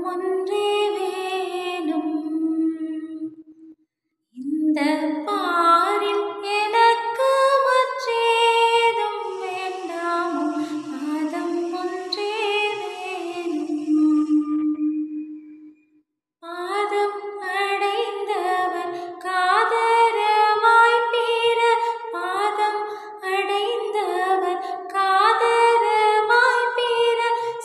ஒன்றே வேணும். இந்த பாரில் எனக்கு மற்றேதும் வேண்டாமோ, பாதம் ஒன்றே வேணும். பாதம் அடைந்தவர் காதரவாய் பெற, பாதம் அடைந்தவர் காதரவாய் பெற,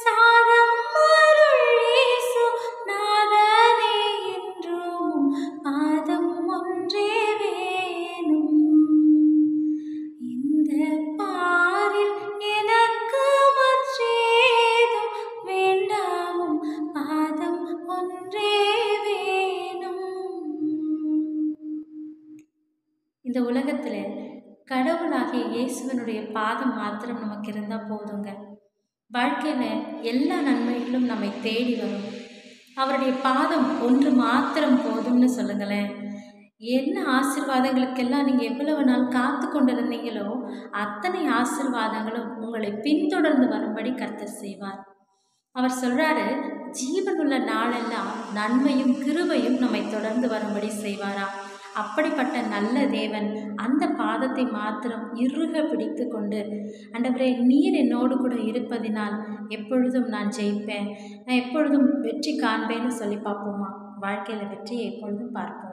சாதம் அருள் இயேசு நாதனே என்றும் பாதம் ஒன்றே வேணும். இந்த பாரில் எனக்கு மற்றேதும் வேண்டாமோ, பாதம் ஒன்றே வேணும். இந்த உலகத்துல கடவுளாகிய இயேசுவனுடைய பாதம் மாத்திரம் நமக்கு இருந்தா போதுங்க. வாழ்க்கையில எல்லா நன்மைகளும் நம்மை தேடி வரும். அவருடைய பாதம் ஒன்று மாத்திரம் போதும்னு சொல்லுங்களேன். என்ன ஆசீர்வாதங்களுக்கெல்லாம் நீங்க எவ்வளவு நாள் காத்து கொண்டிருந்தீங்களோ அத்தனை ஆசீர்வாதங்களும் உங்களை பின்தொடர்ந்து வரும்படி கர்த்தர் செய்வார். அவர் சொல்றாரு, ஜீவனுள்ள நாளெல்லாம் நன்மையும் கிருபையும் நம்மை தொடர்ந்து வரும்படி செய்வாரா. அப்படிப்பட்ட நல்ல தேவன் அந்த பாதத்தை மாத்திரம் இறுக பிடித்து கொண்டு, ஆண்டவரே நீர் என்னோடு கூட இருப்பதினால் எப்பொழுதும் நான் ஜெயிப்பேன், நான் எப்பொழுதும் வெற்றி காண்பேன்னு சொல்லி பார்ப்போமா? வாழ்க்கையில் வெற்றியை எப்பொழுதும் பார்ப்போம்.